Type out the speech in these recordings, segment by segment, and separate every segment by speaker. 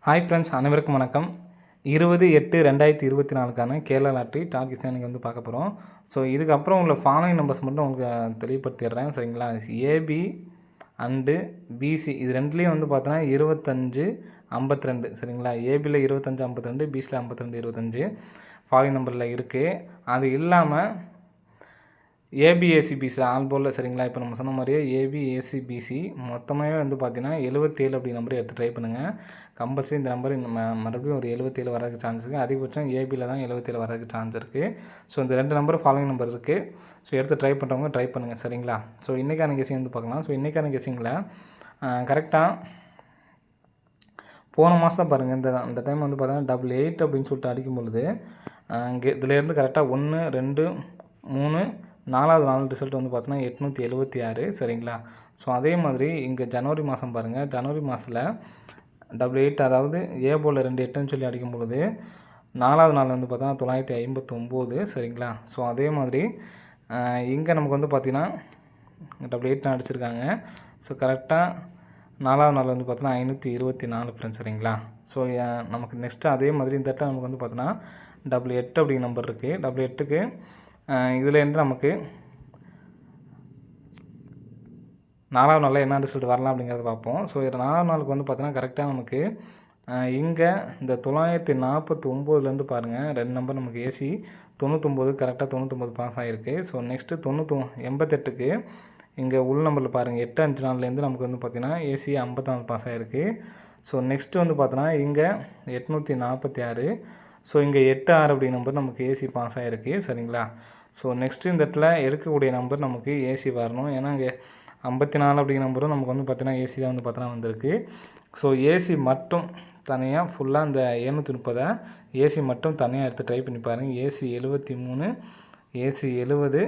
Speaker 1: Hi friends, அனைவருக்கும் வணக்கம். 20/8/2024 Kerala lottery targets தான் நீங்கள் பார்க்க போகிறோம். ஸோ இதுக்கப்புறம் உள்ள ஃபாலோயிங் நம்பர்ஸ் மட்டும் உங்களுக்கு தெளிவுபடுத்திடுறேன், சரிங்களா? ஏபி அண்டு பிசி இது ரெண்டுலேயும் பார்த்தோன்னா 25 52, சரிங்களா? ஏபியில் 25 52, பிசியில் 52 25 ஃபாலோயிங் நம்பரில் இருக்குது. அது இல்லாமல் ஏபிஏசிபிசி ஆல் போர்டில், சரிங்களா? இப்போ நம்ம சொன்ன மாதிரியே ஏபிஏசிபிசி மொத்தமாகவே பார்த்தீங்கன்னா 77 அப்படி நம்பர் எடுத்து ட்ரை பண்ணுங்கள். கம்பல்சரி இந்த நம்பர் மறுபடியும் ஒரு 77 வரதுக்கு சான்ஸ் இருக்குது. அதிகபட்சம் ஏபியில் தான் 77 வரதுக்கு சான்ஸ் இருக்குது. ஸோ இந்த ரெண்டு நம்பர் ஃபாலோயிங் நம்பர் இருக்குது. ஸோ எடுத்து ட்ரை பண்ணுறவங்க ட்ரை பண்ணுங்கள், சரிங்களா? ஸோ இன்றைக்கான கெஸிங் பார்க்கலாம். ஸோ இன்றைக்கான கெஸிங்கில் கரெக்டாக போன மாதம் பாருங்கள், இந்த டைம் பார்த்தீங்கன்னா 88 அப்படின்னு சொல்லிட்டு அடிக்கும் பொழுது இதிலேருந்து கரெக்டாக 1 2 3 4வது நாள் ரிசல்ட் பார்த்தோன்னா 876, சரிங்களா? ஸோ அதே மாதிரி இங்கே ஜனவரி மாதம் பாருங்கள், ஜனவரி மாதத்தில் 88 அதாவது ஏ போல் 2 8ன்னு சொல்லி அடிக்கும் பொழுது 4வது நாள் பார்த்தோன்னா 959, சரிங்களா? ஸோ அதே மாதிரி இங்கே நமக்கு பார்த்தீங்கன்னா 88 அடிச்சிருக்காங்க. ஸோ கரெக்டாக 4வது நாள் பார்த்தோன்னா 524 ஃப்ரெண்ட்ஸ், சரிங்களா? ஸோ நமக்கு நெக்ஸ்ட்டு அதே மாதிரி இந்த இடத்துல நமக்கு பார்த்தோன்னா 88 அப்படிங்கிற நம்பர் இருக்குது. 88க்கு இதுலேருந்து நமக்கு 4வது நாளில் என்ன ரிசல்ட் வரலாம் அப்படிங்கிறத பார்ப்போம். ஸோ 4வது நாளுக்கு பார்த்தோன்னா கரெக்டாக நமக்கு இங்கே இந்த 949 பாருங்கள், ரெண்டு நம்பர் நமக்கு ஏசி 99 கரெக்டாக 99 பாஸ் ஆகிருக்கு. ஸோ நெக்ஸ்ட்டு 88க்கு இங்கே உள் நம்பரில் பாருங்கள் 8 5 நாள்லேருந்து நமக்கு பார்த்தீங்கன்னா ஏசி 54 பாஸ் ஆகிருக்கு. ஸோ நெக்ஸ்ட்டு பார்த்தோன்னா இங்கே 846. ஸோ இங்கே 8 6 அப்படி நம்பர் நமக்கு ஏசி பாஸ் ஆகிருக்கு, சரிங்களா? ஸோ நெக்ஸ்ட்டு இந்த இடத்துல எடுக்கக்கூடிய நம்பர் நமக்கு ஏசி வரணும். ஏன்னா இங்கே 54 அப்படிங்கிற நம்பரும் நமக்கு பார்த்தீங்கன்னா ஏசி தான் பார்த்தோன்னா வந்திருக்கு. ஸோ ஏசி மட்டும் தனியாக ஃபுல்லாக இந்த 730 ஏசி மட்டும் தனியாக எடுத்து ட்ரை பண்ணி பாருங்கள். ஏசி 73, ஏசி 70,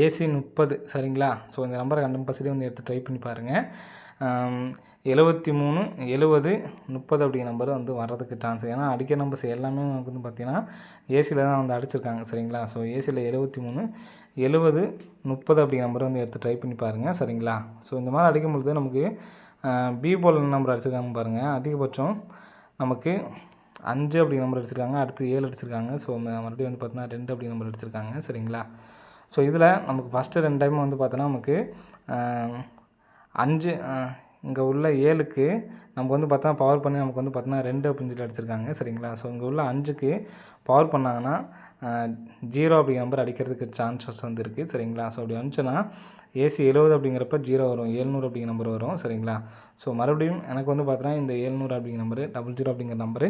Speaker 1: ஏசி 30, சரிங்களா? ஸோ இந்த நம்பரை கம்பல்சரி எடுத்து ட்ரை பண்ணி பாருங்கள். 73 70 30 அப்படிங்கிற நம்பர் வர்றதுக்கு சான்ஸ். ஏன்னா அடிக்கிற நம்பர்ஸ் எல்லாமே நமக்கு பார்த்தீங்கன்னா ஏசியில் தான் அடிச்சிருக்காங்க, சரிங்களா? ஸோ ஏசியில் 73 70 30 அப்படிங்கிற நம்பர் எடுத்து ட்ரை பண்ணி பாருங்கள், சரிங்களா? ஸோ இந்த மாதிரி அடிக்கும்பொழுது நமக்கு பி போல் நம்பர் அடிச்சிருக்காங்க பாருங்கள். அதிகபட்சம் நமக்கு 5 அப்படி நம்பர் அடிச்சிருக்காங்க, அடுத்து 7 அடிச்சிருக்காங்க. ஸோ மறுபடியும் பார்த்தீங்கன்னா 2 அப்படி நம்பர் அடிச்சிருக்காங்க, சரிங்களா? ஸோ இதில் நமக்கு ஃபஸ்ட்டு 2 டைம் பார்த்தோன்னா நமக்கு 5 இங்கே உள்ள 7க்கு நம்ம பார்த்தோன்னா பவர் பண்ணி நமக்கு பார்த்தோன்னா 2 அப்படின்னு சொல்லி அடிச்சிருக்காங்க, சரிங்களா? ஸோ இங்கே உள்ள 5க்கு பவர் பண்ணாங்கன்னா 0 அப்படிங்கிற நம்பர் அடிக்கிறதுக்கு சான்சஸ் இருக்குது, சரிங்களா? ஸோ அப்படி வந்துச்சுன்னா ஏசி 70 அப்படிங்கிறப்ப 0 வரும், 700 அப்படிங்கிற நம்பர் வரும், சரிங்களா? ஸோ மறுபடியும் எனக்கு பார்த்தோன்னா இந்த 700 அப்படிங்கிற நம்பரு 00 அப்படிங்கிற நம்பரு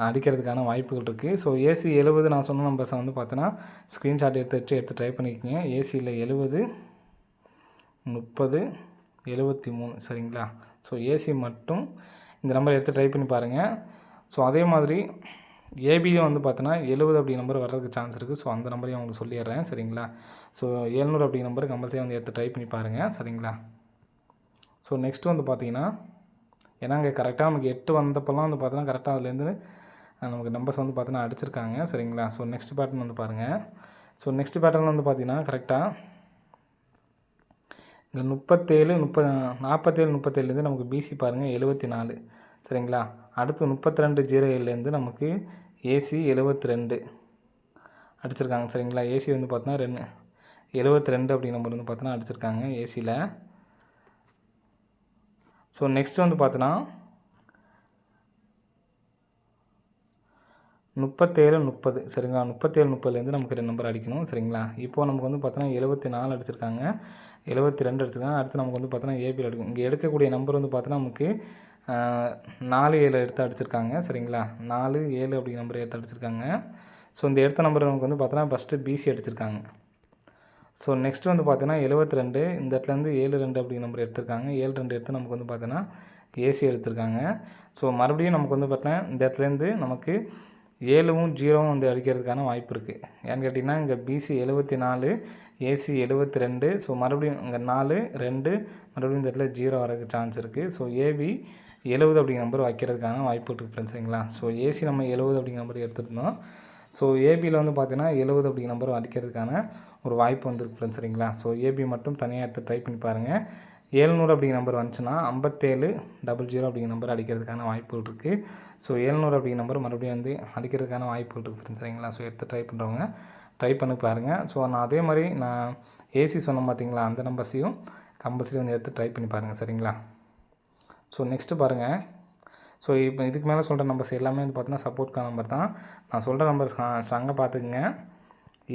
Speaker 1: அடிக்கிறதுக்கான வாய்ப்புகள் இருக்குது. ஸோ ஏசி 70 நான் சொன்ன நம்பர்ஸை பார்த்தோன்னா ஸ்க்ரீன்ஷாட் எடுத்து ட்ரை பண்ணிக்கோங்க. ஏசியில் 70 30 73, சரிங்களா? ஸோ ஏசி மட்டும் இந்த நம்பர் எடுத்து ட்ரை பண்ணி பாருங்கள். ஸோ அதே மாதிரி ஏபியும் பார்த்தோன்னா 70 அப்படி நம்பர் வர்றதுக்கு சான்ஸ் இருக்குது. ஸோ அந்த நம்பரையும் உங்களுக்கு சொல்லிடுறேன், சரிங்களா? ஸோ 700 அப்படிங்கிற நம்பர் கம்பல்சரி எடுத்து ட்ரை பண்ணி பாருங்கள், சரிங்களா? ஸோ நெக்ஸ்ட்டு பார்த்தீங்கன்னா ஏன்னா இங்கே கரெக்டாக நமக்கு 8 வந்தப்போலாம் பார்த்தோன்னா கரெக்டாக அதுலேருந்து நமக்கு நம்பர்ஸ் பார்த்தோன்னா அடிச்சிருக்காங்க, சரிங்களா? ஸோ நெக்ஸ்ட் பேட்டர்ன் பாருங்கள். ஸோ நெக்ஸ்ட் பேட்டர்ன் பார்த்தீங்கன்னா கரெக்டாக இங்கே 37 47 நமக்கு பிசி பாருங்கள் 74, சரிங்களா? அடுத்து 32 07லேருந்து நமக்கு ஏசி 72 அடிச்சிருக்காங்க, சரிங்களா? ஏசி பார்த்தோன்னா 72 அப்படிங்கிற நம்பர் பார்த்தோன்னா அடிச்சிருக்காங்க ஏசியில். ஸோ நெக்ஸ்ட் பார்த்தோன்னா 37 30, சரிங்களா? 37 30லேருந்து நமக்கு 2 நம்பர் அடிக்கணும், சரிங்களா? இப்போது நமக்கு பார்த்தோன்னா 74 அடிச்சிருக்காங்க, 72 அடிச்சிருக்காங்க. அடுத்து நமக்கு பார்த்தோன்னா ஏபியில் எடுக்கும். இங்கே எடுக்கக்கூடிய நம்பர் பார்த்தோன்னா நமக்கு 4 7 எடுத்து அடிச்சிருக்காங்க, சரிங்களா? 4 7 அப்படிங்கிற நம்பர் எடுத்து அடிச்சிருக்காங்க. ஸோ இந்த எடுத்த நம்பர் நமக்கு பார்த்தோன்னா ஃபஸ்ட்டு பிசி அடிச்சிருக்காங்க. ஸோ நெக்ஸ்ட் பார்த்தீங்கன்னா 72 இந்த இடத்துலேருந்து 72 அப்படிங்கிற நம்பர் எடுத்திருக்காங்க. 72 எடுத்து நமக்கு பார்த்தோன்னா ஏசி எடுத்திருக்காங்க. ஸோ மறுபடியும் நமக்கு பார்த்தோன்னா இந்த இடத்துலேருந்து நமக்கு 7ம் 0வும் அடிக்கிறதுக்கான வாய்ப்பு இருக்குது. ஏன்னு கேட்டிங்கன்னா இங்கே பிசி 74 ஏசி 72. ஸோ மறுபடியும் இங்கே 4 2 மறுபடியும் இந்த இடத்துல 0 வரதுக்கு சான்ஸ் இருக்குது. ஸோ ஏபி 70 அப்படிங்கிற நம்பர் வைக்கிறதுக்கான வாய்ப்பு இருக்குது ஃப்ரெண்ட்ஸ், சரிங்களா? ஸோ ஏசி நம்ம 70 அப்படிங்கிற நம்பர் எடுத்துருந்தோம். ஸோ ஏபியில் பார்த்தீங்கன்னா 70 அப்படிங்கிற நம்பர் அடிக்கிறதுக்கான ஒரு வாய்ப்பு வந்துருக்கு ஃப்ரெண்ட்ஸ், சரிங்களா? ஸோ ஏபி மட்டும் தனியாக எடுத்து ட்ரை பண்ணி பாருங்கள். 700 அப்படிங்கிற நம்பர் வந்துச்சுன்னா 5700 அப்படிங்கிற நம்பர் அடிக்கிறதுக்கான வாய்ப்புகள் இருக்குது. ஸோ 700 அப்படிங்கிற நம்பர் மறுபடியும் வந்து அடிக்கிறதுக்கான வாய்ப்புகள் இருக்குது ஃப்ரெண்ட்ஸ், சரிங்களா. ஸோ எடுத்து ட்ரை பண்ணுறவங்க ட்ரை பண்ணி பாருங்கள். ஸோ நான் அதே மாதிரி நான் ஏசி சொன்னேன் பார்த்தீங்களா, அந்த நம்பர்ஸையும் கம்பல்சரி வந்து எடுத்து ட்ரை பண்ணி பாருங்கள், சரிங்களா. ஸோ நெக்ஸ்ட்டு பாருங்கள். ஸோ இப்போ இதுக்கு மேலே சொல்கிற நம்பர்ஸ் எல்லாமே வந்து பார்த்தீங்கன்னா சப்போர்ட்கான நம்பர் தான். நான் சொல்கிற நம்பர் ஸ்ட்ராங்காக பார்த்துக்குங்க.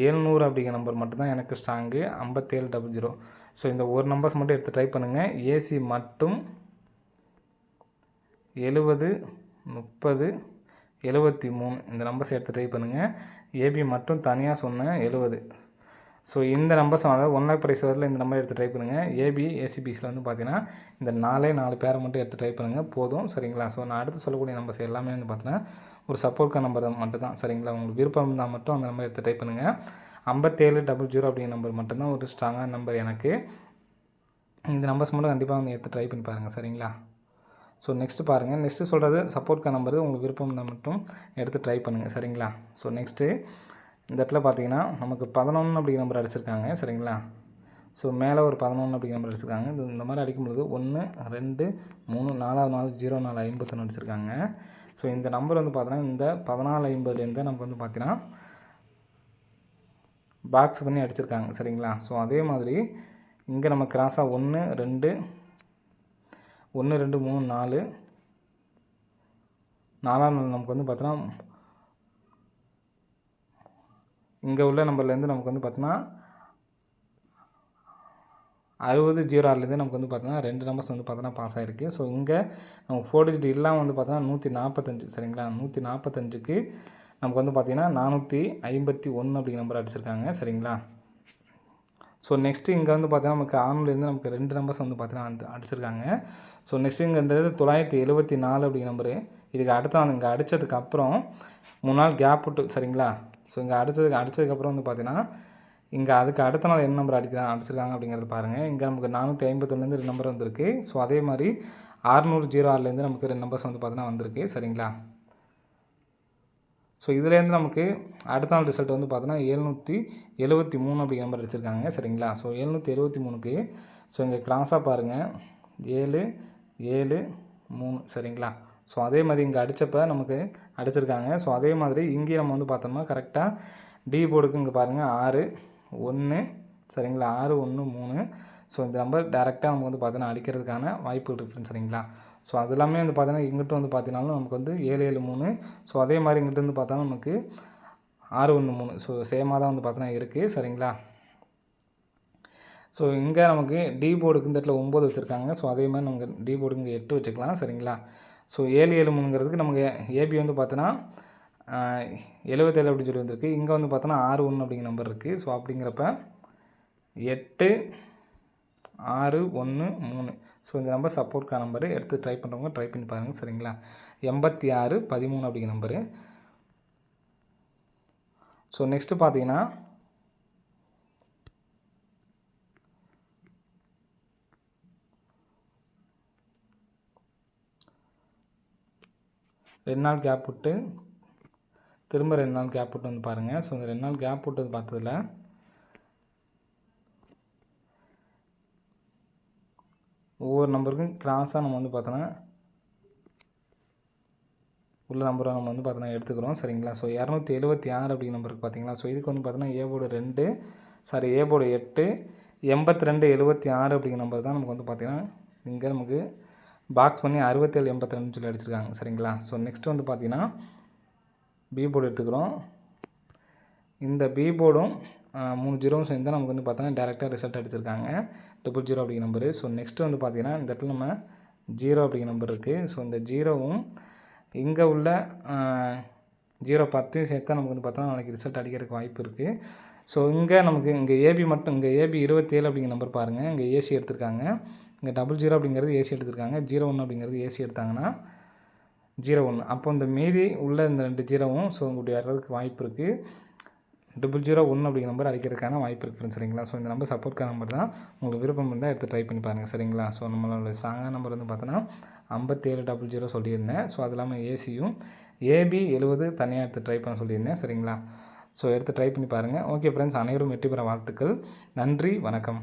Speaker 1: 700 அப்படிங்கிற நம்பர் மட்டும்தான் எனக்கு ஸ்ட்ராங்கு, 5700. ஸோ இந்த ஒரு நம்பர்ஸ் மட்டும் எடுத்து ட்ரை பண்ணுங்கள். ஏசி மட்டும் 70 30 73 இந்த நம்பர்ஸ் எடுத்து ட்ரை பண்ணுங்கள். ஏபி மட்டும் தனியாக சொன்னேன் 70. ஸோ இந்த நம்பர்ஸ் அதாவது 1 lakh ப்ரைஸ் வரல இந்த நம்பர் எடுத்து ட்ரை பண்ணுங்கள். ஏபி ஏசிபிஸில் வந்து பார்த்தீங்கன்னா இந்த 4 பேரை மட்டும் எடுத்து ட்ரை பண்ணுங்கள், போதும், சரிங்களா. ஸோ நான் அடுத்து சொல்லக்கூடிய நம்பர்ஸ் எல்லாமே வந்து பார்த்தீங்கன்னா ஒரு சப்போர்ட்கான நம்பர் மட்டும் தான், சரிங்களா. உங்களுக்கு விருப்பம் இருந்தால் மட்டும் அந்த நம்பர் எடுத்து ட்ரை பண்ணுங்கள். 5700 அப்படிங்கிற நம்பர் மட்டும்தான் ஒரு ஸ்ட்ராங்கான நம்பர் எனக்கு. இந்த நம்பர்ஸ் மட்டும் கண்டிப்பாக வந்து எடுத்து ட்ரை பண்ணி பாருங்கள், சரிங்களா. ஸோ நெக்ஸ்ட்டு பாருங்கள். நெக்ஸ்ட்டு சொல்கிறது சப்போர்ட்கான நம்பர், உங்களுக்கு விருப்பம் இருந்தால் மட்டும் எடுத்து ட்ரை பண்ணுங்கள், சரிங்களா. ஸோ நெக்ஸ்ட்டு இந்த இடத்துல பார்த்தீங்கன்னா நமக்கு 11 அப்படிங்கிற நம்பர் அடிச்சிருக்காங்க, சரிங்களா. ஸோ மேலே ஒரு 11 அப்படிங்கிற நம்பர் அடிச்சிருக்காங்க. இந்த மாதிரி அடிக்கும்போது 1 2 3 4வது நாள் 0451 அடிச்சிருக்காங்க. ஸோ இந்த நம்பர் வந்து பார்த்தீங்கன்னா இந்த 1450 நமக்கு வந்து பார்த்தீங்கன்னா பாக்ஸ் பண்ணி அடிச்சிருக்காங்க, சரிங்களா. ஸோ அதே மாதிரி இங்கே நம்ம கிராஸாக 1 2 3 4 4ஆம் நாள் நமக்கு வந்து பார்த்தீங்கன்னா இங்கே உள்ள நம்பர்லேருந்து நமக்கு வந்து பார்த்தீங்கன்னா 6006லேருந்து நமக்கு வந்து பார்த்தீங்கன்னா 2 நம்பர்ஸ் வந்து பார்த்தீங்கன்னா பாஸ் ஆகிருக்கு. ஸோ இங்கே நமக்கு 4 டிஜிட் இல்லாமல் வந்து பார்த்தீங்கன்னா 145, சரிங்களா. 145க்கு நமக்கு வந்து பார்த்தீங்கன்னா 451 அப்படிங்கிற நம்பர் அடிச்சிருக்காங்க, சரிங்களா. ஸோ நெக்ஸ்ட்டு இங்கே வந்து பார்த்தீங்கன்னா நமக்கு 6லேருந்து நமக்கு 2 நம்பர்ஸ் வந்து பார்த்தீங்கன்னா அடிச்சிருக்காங்க. ஸோ நெக்ஸ்ட்டு இங்கே இந்த 974 அப்படிங்கிற நம்பரு, இதுக்கு அடுத்த நாள் இங்கே அடித்ததுக்கப்புறம் 3 நாள் கேப் விட்டு, சரிங்களா. ஸோ இங்கே அடித்ததுக்கப்புறம் வந்து பார்த்தீங்கன்னா இங்கே அதுக்கு அடுத்த நாள் என்ன நம்பர் அடிச்சிருக்காங்க அப்படிங்கிறது பாருங்கள். இங்கே நமக்கு 451லேருந்து 2 நம்பர் வந்திருக்கு. ஸோ அதே மாதிரி 606லேருந்து நமக்கு 2 நம்பர்ஸ் வந்து பார்த்தீங்கன்னா வந்திருக்கு, சரிங்களா. ஸோ இதுலேருந்து நமக்கு அடுத்த நாள் ரிசல்ட் வந்து பார்த்தீங்கன்னா 773 அப்படிங்கிற நம்பர் அடிச்சிருக்காங்க, சரிங்களா. ஸோ 773க்கு ஸோ இங்கே கிராஸாக பாருங்கள் 7 7 3, சரிங்களா. ஸோ அதே மாதிரி இங்கே அடித்தப்போ நமக்கு அடிச்சிருக்காங்க. ஸோ அதே மாதிரி இங்கேயும் நம்ம வந்து பார்த்தோம்னா கரெக்டாக டி போர்டுக்கு இங்கே பாருங்கள் 6 1, சரிங்களா. 6 1 3. ஸோ இந்த நம்பர் டேரெக்டாக நமக்கு வந்து பார்த்தீங்கன்னா அடிக்கிறதுக்கான வாய்ப்புகள் இருக்குது, சரிங்களா. ஸோ அது எல்லாமே வந்து பார்த்தீங்கன்னா இங்கிட்ட வந்து பார்த்தீங்கன்னாலும் நமக்கு வந்து 773. ஸோ அதே மாதிரி இங்கிட்ட வந்து பார்த்தா நமக்கு 613. ஸோ சேமாக தான் வந்து பார்த்தீங்கன்னா இருக்குது, சரிங்களா. ஸோ இங்கே நமக்கு டி போர்டுக்கு இந்த இடத்துல 9 வச்சுருக்காங்க. ஸோ அதே மாதிரி நமக்கு டி போர்டுக்கு இங்கே 8 வச்சுக்கலாம், சரிங்களா. ஸோ 773ங்கிறதுக்கு நமக்கு ஏபி வந்து பார்த்தோன்னா 77 அப்படின்னு சொல்லி வந்திருக்கு. இங்கே வந்து பார்த்தோன்னா 61 அப்படிங்கிற நம்பர் இருக்குது. ஸோ அப்படிங்கிறப்ப 8 6 1 3. ஸோ இந்த நம்பர் சப்போர்ட்கான நம்பரு, எடுத்து ட்ரை பண்ணுறவங்க ட்ரை பண்ணி பாருங்கள், சரிங்களா. 86 13 அப்படிங்கிற நம்பரு. ஸோ நெக்ஸ்ட்டு பார்த்தீங்கன்னா ரெண்டு நாள் கேப் விட்டு திரும்ப 2 நாள் கேப் விட்டு வந்து பாருங்கள். ஸோ இந்த 2 நாள் கேப் விட்டது பார்த்ததில் ஒவ்வொரு நம்பருக்கும் கிராஸாக நம்ம வந்து பார்த்தோன்னா உள்ள நம்பரை நம்ம வந்து பார்த்தோன்னா எடுத்துக்கிறோம், சரிங்களா. ஸோ 276 அப்படிங்கிற நம்பருக்கு பார்த்தீங்களா. ஸோ இதுக்கு வந்து பார்த்தோன்னா ஏ போர்டு 8 82 76 அப்படிங்கிற நம்பர் தான் நமக்கு வந்து பார்த்தீங்கன்னா இங்கே நமக்கு பாக்ஸ் பண்ணி 67 82 சொல்லி அடிச்சிருக்காங்க, சரிங்களா. ஸோ நெக்ஸ்ட்டு வந்து பார்த்தீங்கன்னா பி போர்டு எடுத்துக்கிறோம். இந்த பி போர்டும் 3 ஜீரோவும் சேர்ந்து தான் நமக்கு வந்து பார்த்தோன்னா டேரெக்டாக ரிசல்ட் அடிச்சிருக்காங்க 00 அப்படிங்கிற நம்பரு. ஸோ நெக்ஸ்ட்டு வந்து பார்த்தீங்கன்னா இந்த இடத்துல நம்ம 0 அப்படிங்கிற நம்பர் இருக்குது. ஸோ இந்த 0வும் இங்கே உள்ள 0 சேர்த்தா நமக்கு வந்து பார்த்தோன்னா நாளைக்கு ரிசல்ட் அடிக்கிறதுக்கு வாய்ப்பு இருக்குது. ஸோ இங்கே நமக்கு இங்கே ஏபி மட்டும் இங்கே ஏபி 27 அப்படிங்கிற நம்பர் பாருங்கள், இங்கே ஏசி எடுத்திருக்காங்க. இங்கே 00 அப்படிங்கிறது ஏசி எடுத்திருக்காங்க. 01 அப்படிங்கிறது ஏசி எடுத்தாங்கன்னா 01. அப்போ இந்த மீதி உள்ள இந்த 2 ஜீரோவும் ஸோ இப்படி வர்றதுக்கு வாய்ப்பு இருக்குது. 001 அப்படிங்கிற நம்பர் அடிக்கிறதுக்கான வாய்ப்பு இருக்குது, சரிங்களா. ஸோ இந்த நம்பர் சப்போர்ட்கான நம்பர் தான். உங்களுக்கு விருப்பம் இருந்தால் எடுத்து ட்ரை பண்ணி பாருங்கள், சரிங்களா. ஸோ நம்மளோட ஸ்ட்ராங்கான நம்பர் வந்து பார்த்தோன்னா 5700 சொல்லியிருந்தேன். ஸோ அது இல்லாமல் ஏசியும் ஏபி 70 தனியாக எடுத்து ட்ரை பண்ண சொல்லியிருந்தேன், சரிங்களா. ஸோ எடுத்து ட்ரை பண்ணி பாருங்கள். ஓகே ஃப்ரெண்ட்ஸ், அனைவரும் வெற்றி பெற வாழ்த்துக்கள். நன்றி, வணக்கம்.